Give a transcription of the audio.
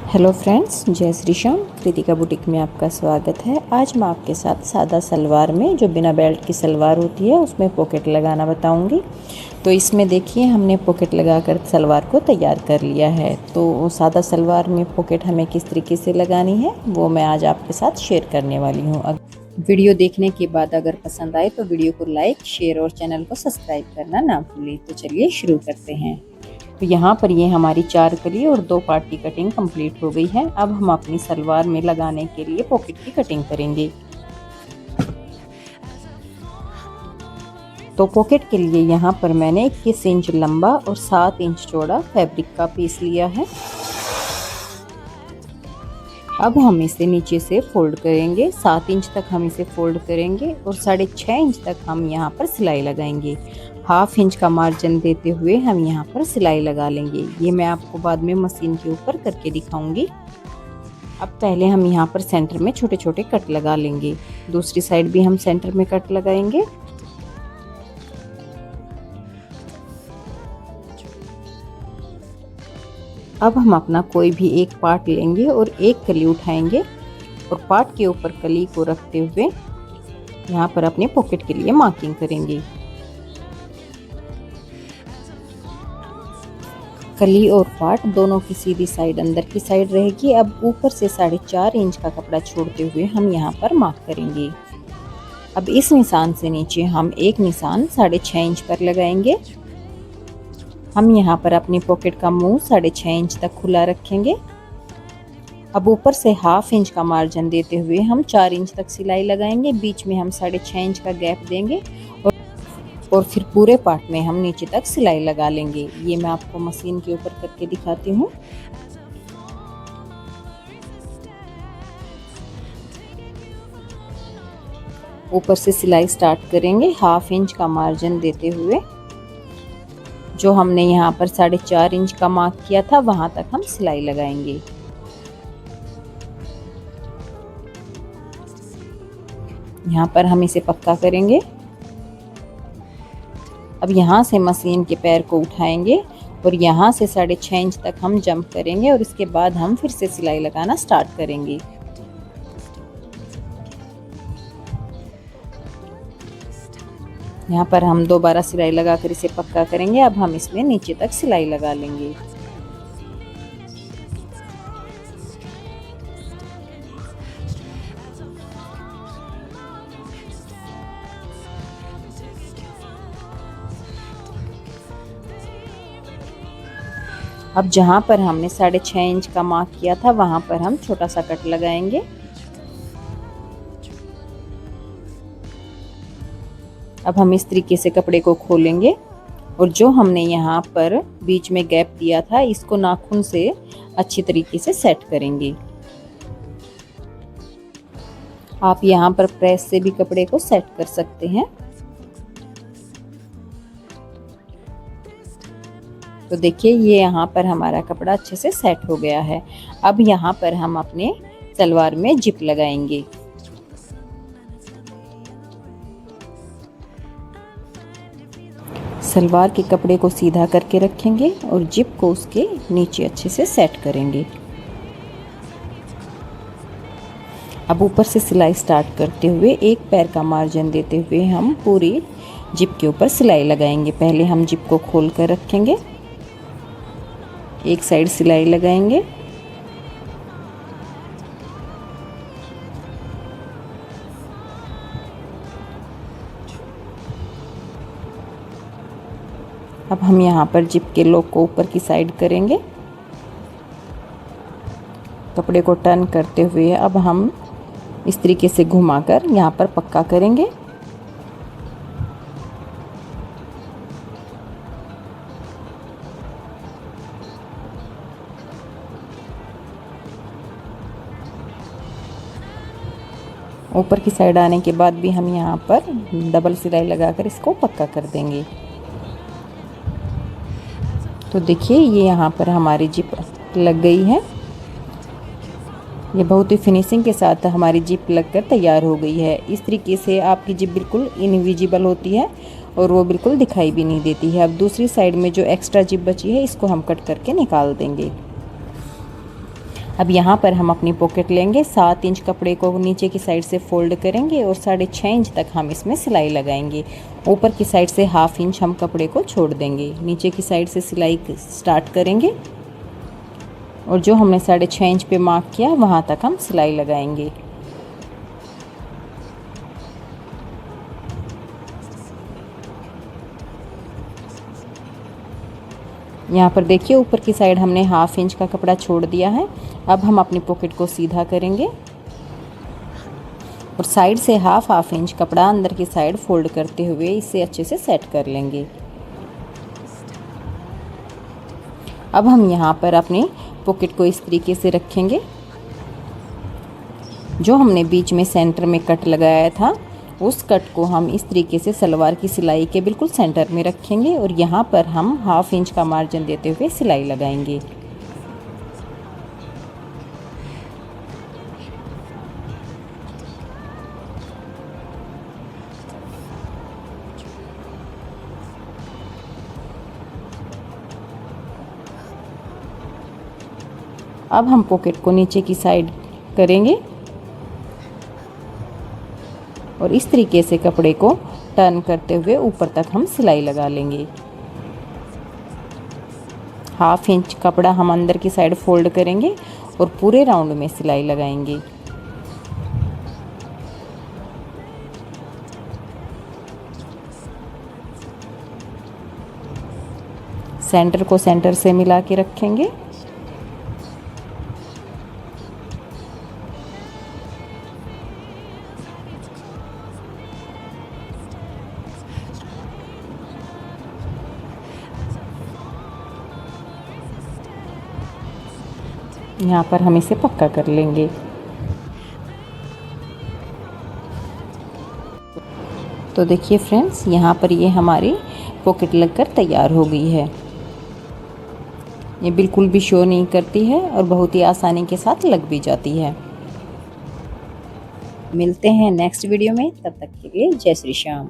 Hello friends, जय Shri Shyam. Kritika boutique में आपका स्वागत है। आज मैं आपके साथ सादा सलवार में जो बिना बेल्ट की सलवार होती है उसमें पॉकेट लगाना बताऊंगी। तो इसमें देखिए हमने पॉकेट लगाकर सलवार को तैयार कर लिया है। तो सादा सलवार में पॉकेट हमें किस तरीके से लगानी है वो मैं आज आपके साथ शेयर करने वाली हूँ। वीडियो देखने के बाद अगर पसंद आए तो वीडियो को लाइक, शेयर और चैनल को सब्सक्राइब करना ना भूलें। तो चलिए शुरू करते हैं। तो यहाँ पर ये हमारी 4 कली और 2 पार्ट की कटिंग कंप्लीट हो गई है। अब हम अपनी सलवार में लगाने के लिए पॉकेट की कटिंग करेंगे। तो पॉकेट के लिए यहाँ पर मैंने 21 इंच लंबा और 7 इंच चौड़ा फैब्रिक का पीस लिया है। अब हम इसे नीचे से फोल्ड करेंगे। 7 इंच तक हम इसे फोल्ड करेंगे और 6.5 इंच तक हम यहाँ पर सिलाई लगाएंगे। हाफ इंच का मार्जिन देते हुए हम यहाँ पर सिलाई लगा लेंगे। ये मैं आपको बाद में मशीन के ऊपर करके दिखाऊंगी। अब पहले हम यहाँ पर सेंटर में छोटे छोटे कट लगा लेंगे। दूसरी साइड भी हम सेंटर में कट लगाएंगे। अब हम अपना कोई भी एक पार्ट लेंगे और एक कली उठाएंगे और पार्ट के ऊपर कली को रखते हुए यहाँ पर अपने पॉकेट के लिए मार्किंग करेंगे। कली और पार्ट दोनों की सीधी साइड अंदर की साइड रहेगी। अब ऊपर से 4.5 इंच का कपड़ा छोड़ते हुए हम यहाँ पर मार्क करेंगे। अब इस निशान से नीचे हम एक निशान 6.5 इंच पर लगाएंगे। हम यहाँ पर अपनी पॉकेट का मुंह 6.5 इंच तक खुला रखेंगे। अब ऊपर से हाफ इंच का मार्जिन देते हुए हम 4 इंच तक सिलाई लगाएंगे। बीच में हम 6.5 इंच का गैप देंगे और फिर पूरे पार्ट में हम नीचे तक सिलाई लगा लेंगे। ये मैं आपको मशीन के ऊपर करके दिखाती हूँ। ऊपर से सिलाई स्टार्ट करेंगे हाफ इंच का मार्जिन देते हुए। जो हमने यहाँ पर 4.5 इंच का मार्क किया था वहां तक हम सिलाई लगाएंगे। यहाँ पर हम इसे पक्का करेंगे। अब यहाँ से मशीन के पैर को उठाएंगे और यहाँ से 6.5 इंच तक हम जंप करेंगे और इसके बाद हम फिर से सिलाई लगाना स्टार्ट करेंगे। यहाँ पर हम दोबारा सिलाई लगाकर इसे पक्का करेंगे। अब हम इसमें नीचे तक सिलाई लगा लेंगे। अब जहाँ पर हमने 6.5 इंच का मार्क किया था वहां पर हम छोटा सा कट लगाएंगे। अब हम इस तरीके से कपड़े को खोलेंगे और जो हमने यहाँ पर बीच में गैप दिया था इसको नाखून से अच्छी तरीके से सेट करेंगे। आप यहाँ पर प्रेस से भी कपड़े को सेट कर सकते हैं। तो देखिए ये यहाँ पर हमारा कपड़ा अच्छे से सेट हो गया है। अब यहाँ पर हम अपने सलवार में जिप लगाएंगे। सलवार के कपड़े को सीधा करके रखेंगे और जिप को उसके नीचे अच्छे से सेट करेंगे। अब ऊपर से सिलाई स्टार्ट करते हुए एक पैर का मार्जिन देते हुए हम पूरी जिप के ऊपर सिलाई लगाएंगे। पहले हम जिप को खोल कर रखेंगे, एक साइड सिलाई लगाएंगे। अब हम यहाँ पर जिप के लॉक को ऊपर की साइड करेंगे। कपड़े को टर्न करते हुए अब हम इस तरीके से घुमाकर यहाँ पर पक्का करेंगे। ऊपर की साइड आने के बाद भी हम यहाँ पर डबल सिलाई लगाकर इसको पक्का कर देंगे। तो देखिए ये यहाँ पर हमारी जिप लग गई है। ये बहुत ही फिनिशिंग के साथ हमारी जिप लगकर तैयार हो गई है। इस तरीके से आपकी जिप बिल्कुल इनविजिबल होती है और वो बिल्कुल दिखाई भी नहीं देती है। अब दूसरी साइड में जो एक्स्ट्रा जिप बची है इसको हम कट करके निकाल देंगे। अब यहाँ पर हम अपनी पॉकेट लेंगे, 7 इंच कपड़े को नीचे की साइड से फोल्ड करेंगे और 6.5 इंच तक हम इसमें सिलाई लगाएंगे। ऊपर की साइड से 1/2 इंच हम कपड़े को छोड़ देंगे। नीचे की साइड से सिलाई स्टार्ट करेंगे और जो हमने 6.5 इंच पे मार्क किया वहाँ तक हम सिलाई लगाएंगे। यहाँ पर देखिए ऊपर की साइड हमने 1/2 इंच का कपड़ा छोड़ दिया है। अब हम अपनी पॉकेट को सीधा करेंगे और साइड से हाफ इंच कपड़ा अंदर की साइड फोल्ड करते हुए इसे अच्छे से सेट कर लेंगे। अब हम यहाँ पर अपनी पॉकेट को इस तरीके से रखेंगे। जो हमने बीच में सेंटर में कट लगाया था उस कट को हम इस तरीके से सलवार की सिलाई के बिल्कुल सेंटर में रखेंगे और यहाँ पर हम 1/2 इंच का मार्जिन देते हुए सिलाई लगाएंगे। अब हम पॉकेट को नीचे की साइड करेंगे और इस तरीके से कपड़े को टर्न करते हुए ऊपर तक हम सिलाई लगा लेंगे। 1/2 इंच कपड़ा हम अंदर की साइड फोल्ड करेंगे और पूरे राउंड में सिलाई लगाएंगे। सेंटर को सेंटर से मिला के रखेंगे। यहाँ पर हम इसे पक्का कर लेंगे। तो देखिए फ्रेंड्स, यहाँ पर ये हमारी पॉकेट लगकर तैयार हो गई है। ये बिल्कुल भी शो नहीं करती है और बहुत ही आसानी के साथ लग भी जाती है। मिलते हैं नेक्स्ट वीडियो में, तब तक के लिए जय श्री श्याम।